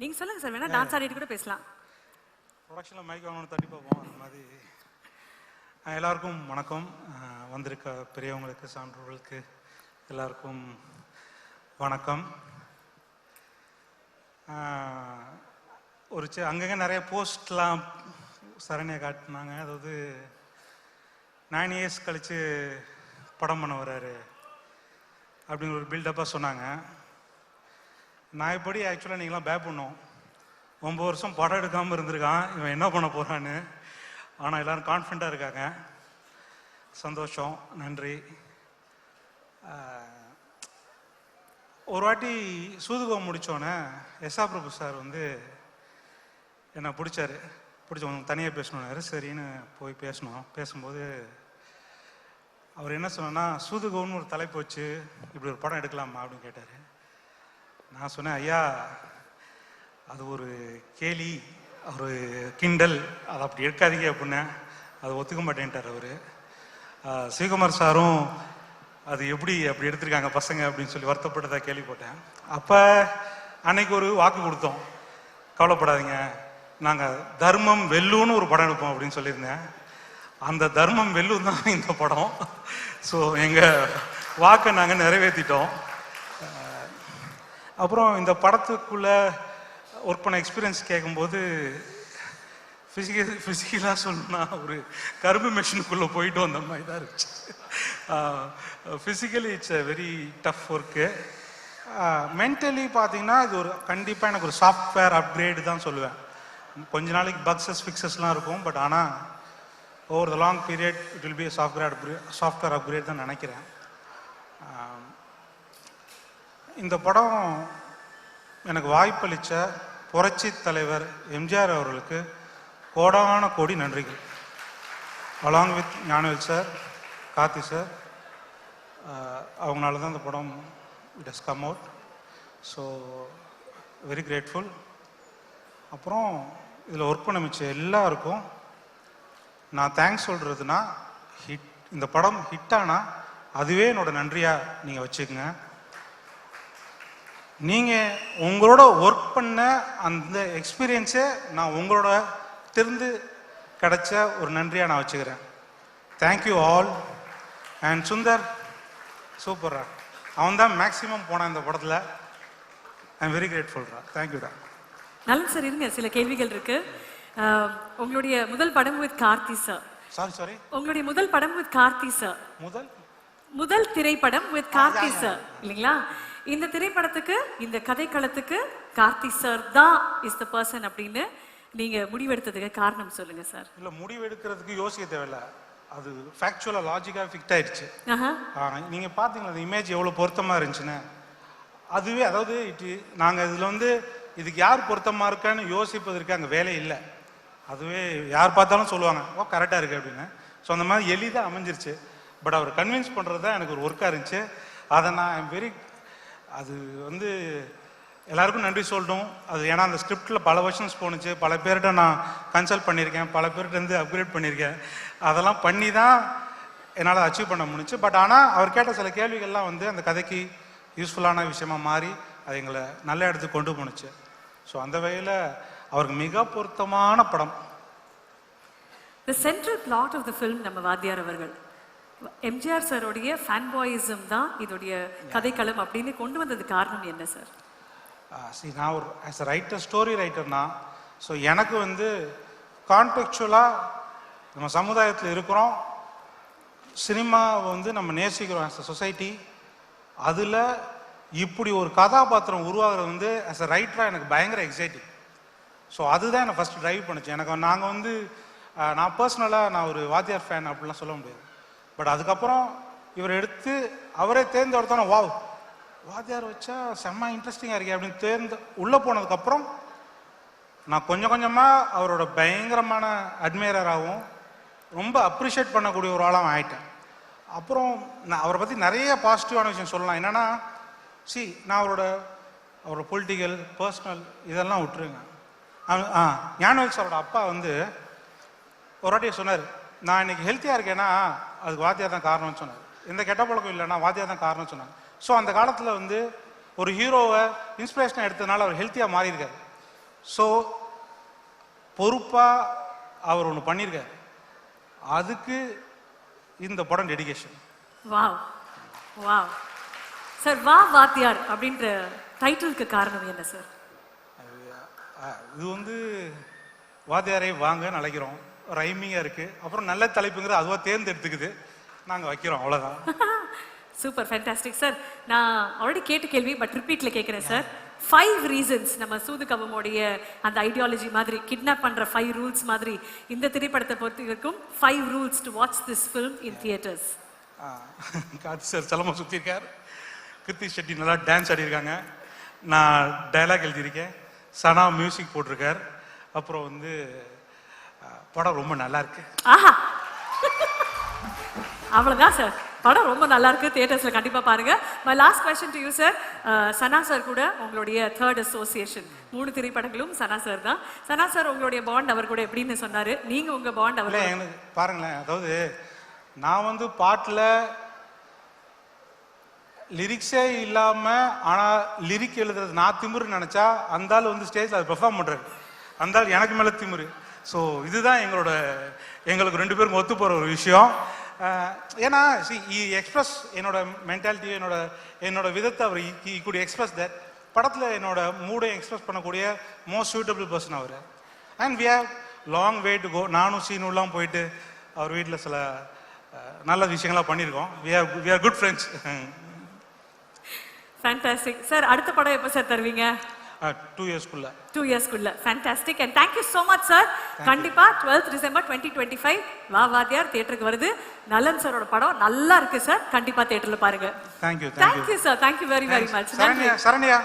நீங்க சொல்லுங்க சார், வேணா டான்ஸ் ஆடிட்டு கூட பேசலாம். ப்ரொடக்ஷனில் மைக் வாங்கணும்னு தட்டி பார்ப்போம். அந்த மாதிரி எல்லாருக்கும் வணக்கம். வந்திருக்க பெரியவங்களுக்கு, சான்றோர்களுக்கு எல்லாருக்கும் வணக்கம். ஒரு அங்கங்கே நிறைய போஸ்ட்லாம் சரணியை காட்டினாங்க. அதாவது 9 years கழித்து படம் பண்ண வர்றாரு அப்படின்னு ஒரு பில்டப்பாக சொன்னாங்க. நான் இப்படி ஆக்சுவலாக நீங்களாம் பயப்படணும். 9 வருஷம் படம் எடுக்காமல் இருந்திருக்கான், இவன் என்ன பண்ண போகிறான்னு. ஆனால் எல்லோரும் கான்ஃபிடண்ட்டாக இருக்காங்க. சந்தோஷம், நன்றி. ஒரு வாட்டி சூதுகம் முடித்தோன்னே எஸ்ஆ பிரபு சார் வந்து என்னை பிடிச்சவங்க தனியாக பேசணுன்னாரு. சரின்னு போய் பேசும்போது அவர் என்ன சொன்னா, சூதுகம்னு ஒரு தலைப்பு வச்சு இப்படி ஒரு படம் எடுக்கலாமா அப்படின்னு கேட்டார். நான் சொன்னேன், ஐயா அது ஒரு கேலி, ஒரு கிண்டல், அதை அப்படி எடுக்காதீங்க அப்படின்னேன். அதை ஒத்துக்க மாட்டேன்ட்டார் அவர். சிவகுமார் சாரும் அது எப்படி அப்படி எடுத்திருக்காங்க பசங்க அப்படின்னு சொல்லி வருத்தப்பட்டதா கேள்விப்பட்டேன். அப்போ அன்னைக்கு ஒரு வாக்கு கொடுத்தோம், கவலைப்படாதீங்க, நாங்கள் தர்மம் வெல்லுன்னு ஒரு படம் எடுப்போம் அப்படின்னு சொல்லியிருந்தேன். அந்த தர்மம் வெல்லும் தான் இந்த படம். ஸோ எங்கள் வாக்கை நாங்கள் நிறைவேற்றிட்டோம். அப்புறம் இந்த படத்துக்குள்ளே ஒர்க் பண்ண எக்ஸ்பீரியன்ஸ் கேட்கும்போது ஃபிசிக்கலாக சொல்லணும்னா ஒரு கரும்பு மிஷினுக்குள்ளே போயிட்டு வந்த மாதிரி தான் இருந்துச்சு. Physically it's a very tough work. Mentally பார்த்தீங்கன்னா இது ஒரு கண்டிப்பாக எனக்கு ஒரு சாஃப்ட்வேர் அப்கிரேடு தான் சொல்லுவேன். கொஞ்ச நாளைக்கு பக்ஸஸ் ஃபிக்ஸஸ்லாம் இருக்கும், பட் ஆனால் over the long period it will be software upgrade தான் நினைக்கிறேன். இந்த படம் எனக்கு வாய்ப்பளித்த புரட்சி தலைவர் எம்ஜிஆர் அவர்களுக்கு கோடான கோடி நன்றிகள். Along with Gnanavel sir, Karthi sir, அவங்களால தான் இந்த படம் it has come out. So very grateful. அப்புறம் இதில் ஒர்க் பண்ண மிச்ச எல்லாருக்கும் நான் தேங்க்ஸ் சொல்கிறதுனா, இந்த படம் ஹிட்டானா அதுவே என்னோட நன்றியாக நீங்கள் வச்சுக்கோங்க. நீங்கள் உங்களோட ஒர்க் பண்ண அந்த எக்ஸ்பீரியன்ஸை நான் உங்களோட திருந்து கிடைச்ச ஒரு நன்றியாக நான் வச்சுக்கிறேன். Thank you all. அண்ட் சுந்தர் சூப்பர்ரா, அவன் தான் மேக்ஸிமம் போனான் இந்த படத்தில். ஐ எம் வெரி கிரேட்ஃபுல்ரா. தேங்க்யூடா. நல்ல சார், இருங்க, சில கேள்விகள் இருக்கு. உங்களுடைய முதல் படம் வித் கார்த்தி சார். சாரி உங்களுடைய முதல் படம் வித் கார்த்தி சார், முதல் திரைப்படம் வித் கார்த்தி சார் இல்லைங்களா? இந்த திரைப்படத்துக்கு, இந்த கதைக்களத்துக்கு கார்த்தி சார் தான் இஸ் த பர்சன் அப்படின்னு நீங்க முடிவெடுத்ததுக்கு காரணம் சொல்லுங்க சார். இல்ல, முடிவெடுக்கிறதுக்கு யோசிக்க தேவையில்ல, அது ஃபேக்சுவலா லாஜிக்கா ஃபிக்ட் ஆயிடுச்சு. நீங்க பாத்தீங்களா அந்த இமேஜ் எவ்வளவு பொருத்தமா இருந்துச்சுன்னு. அதுவே அதாவது நாங்க இதுல வந்து இதுக்கு யார் பொருத்தமா இருக்கான்னு யோசிப்பதற்கு அங்கே வேலை இல்லை. அதுவே யார் பார்த்தாலும் சொல்லுவாங்க, ஓ கரெக்டாக இருக்கு அப்படின்னு. ஸோ அந்த மாதிரி எளிதாக அமைஞ்சிருச்சு. பட் அவர் கன்வின்ஸ் பண்ணுறது தான் எனக்கு ஒரு ஒர்க்காக இருந்துச்சு. அதை நான் அது வந்து எல்லாருக்கும் நன்றி சொல்லணும். அது ஏன்னா அந்த ஸ்கிரிப்டில் பல வெர்ஷன்ஸ் போணுச்சு, பல பேர்கிட்ட நான் கன்சல்ட் பண்ணியிருக்கேன், பல பேர்கிட்ட இருந்து அப்கிரேட் பண்ணியிருக்கேன். அதெல்லாம் பண்ணி தான் என்னால் அச்சீவ் பண்ண முடிஞ்சு. பட் ஆனால் அவர் கேட்ட சில கேள்விகள்லாம் வந்து அந்த கதைக்கு யூஸ்ஃபுல்லான விஷயமா மாறி அது எங்களை நல்ல இடத்துக்கு கொண்டு போணுச்சு. ஸோ அந்த வகையில் அவருக்கு மிக பொருத்தமான படம். The central plot of the film நம்ம வாத்தியார் அவர்கள் எம்ஜிஆர் சாரோடைய ஃபேன் பாயிசம் தான் இதோடைய கதைக்களம் அப்படின்னு கொண்டு வந்தது காரணம் என்ன சார்? நான் ஒரு ஆஸ் அ ரைட்டர், ஸ்டோரி ரைட்டர்னா, ஸோ எனக்கு வந்து கான்டெக்சுவலாக நம்ம சமுதாயத்தில் இருக்கிறோம், சினிமாவை வந்து நம்ம நேசிக்கிறோம் ஆஸ் அ சொசைட்டி. அதில் இப்படி ஒரு கதாபாத்திரம் உருவாகிறது வந்து ஆஸ் அ ரைட்டராக எனக்கு பயங்கர எக்ஸைட்டிங். ஸோ அதுதான் என்னை ஃபஸ்ட்டு ட்ரைவ் பண்ணுச்சு. எனக்கு நாங்கள் வந்து நான் பர்சனலாக நான் ஒரு வாத்தியார் ஃபேன் அப்படிலாம் சொல்ல முடியாது. பட் அதுக்கப்புறம் இவர் எடுத்து அவரே தேர்ந்தெடுத்தோன்னா, வாவ் வாத்தியார் வச்சா செம்ம இன்ட்ரெஸ்டிங்காக இருக்கே அப்படின்னு உள்ளே போனதுக்கப்புறம் நான் கொஞ்சம் கொஞ்சமாக அவரோட பயங்கரமான அட்மைரராகவும் ரொம்ப அப்ரிஷியேட் பண்ணக்கூடிய ஒரு ஆளாகவும் ஆகிட்டேன். அப்புறம் நான் அவரை பற்றி நிறைய பாசிட்டிவான விஷயம் சொல்லலாம். என்னென்னா, நான் அவரோட பொலிட்டிக்கல், பர்சனல் இதெல்லாம் விட்டுருங்க. ஞானவேல் சாரோட அப்பா வந்து ஒரு வாட்டியை சொன்னார், நான் இன்னைக்கு ஹெல்த்தியாக இருக்கேன்னா அதுக்கு வாத்தியார் தான் காரணம்னு சொன்னார். எந்த கெட்ட பழக்கம் இல்லைன்னா வாத்தியார் தான் காரணம்னு சொன்னாங்க. ஸோ அந்த காலத்தில் வந்து ஒரு ஹீரோவை இன்ஸ்பிரேஷனாக எடுத்ததுனால அவர் ஹெல்த்தியாக மாறியிருக்காரு. ஸோ பொறுப்பாக அவர் ஒன்று பண்ணியிருக்கார், அதுக்கு இந்த படம் டெடிகேஷன். Wow wow sir. வா வாத்தியார் அப்படின்ற டைட்டிலுக்கு காரணம் என்ன சார்? இது வந்து வாத்தியாரை வாங்கன்னு அழைக்கிறோம், ரைமிங்காக இருக்குது. அப்புறம் நல்ல தலைப்புங்கிற அதுவாக தேர்ந்தெடுத்துக்குது, நாங்கள் வைக்கிறோம், அவ்வளோதான். Super, fantastic sir. நான் ஆல்ரெடி கேட்ட கேள்வி பட் ரிப்பீட்டில் கேட்குறேன் சார். 5 ரீசன்ஸ் நம்ம சூது கவமோடைய அந்த ஐடியாலஜி மாதிரி, கிட்னாப் பண்ணுற 5 ரூல்ஸ் மாதிரி இந்த திரைப்படத்தை பொறுத்த வரைக்கும் 5 rules to watch this film in theatres. Karthi sir செலமாக சுற்றிருக்கார், கிருத்தி ஷெட்டி நல்லா டான்ஸ் ஆடிருக்காங்க, நான் டைலாக் எழுதியிருக்கேன், சனா மியூசிக் போட்டிருக்கார், அப்புறம் வந்து படம் ரொம்ப நல்லா இருக்கு. ஆஹா, அவ்வளோதான் சார். படம் ரொம்ப நல்லா இருக்கு, தியேட்டர்ஸ்ல கண்டிப்பா பாருங்க. My last question to you sir. Sana sir கூட உங்களுடைய 3rd அசோசியேஷன், 3 திரைப்படங்களும் சனா சார் தான். சனா சார் உங்களுடைய பாண்ட் அவர் கூட எப்படின்னு சொன்னாரு, நீங்க உங்க பாண்ட் அவர்? எனக்கு பாருங்களேன், அதாவது நான் வந்து பாட்டில் லிரிக்ஸே இல்லாமல் ஆனால் லிரிக் எழுதுறது நான் திமிரு நினச்சா, அந்த ஆள் வந்து ஸ்டேஜில் அதை பெர்ஃபார்ம் பண்ணுறாரு, அந்த ஆள் எனக்கு மேலே திமிரு. ஸோ இதுதான் எங்களுக்கு 2 பேருக்கும் ஒத்து போகிற ஒரு விஷயம். ஏன்னா எக்ஸ்பிரஸ் என்னோட மென்டாலிட்டி, என்னோட விதத்தை அவர் குட் எக்ஸ்பிரஸ் தட். படத்தில் என்னோட மூடை எக்ஸ்பிரஸ் பண்ணக்கூடிய மோஸ்ட் சூட்டபிள் பர்சன் அவர். And we have long way to go. நானும் சீனுலாம் போயிட்டு அவர் வீட்டில் சில நல்ல விஷயங்கள்லாம் பண்ணியிருக்கோம். We are good friends. Fantastic sir. அடுத்த படம் எப்போ சார் தருவீங்க? 2 இயர்ஸ்க்குள்ள. 2 இயர்ஸ்க்குள்ள. Fantastic and thank you so much sir. கண்டிப்பா 12th December 2025 வா வாத்தியார் தியேட்டருக்கு வருது. நலன் சாரோட படம் நல்லா இருக்கு சார், கண்டிப்பா தியேட்டர்ல பாருங்க. Thank you sir. Thank you very very much. Saranya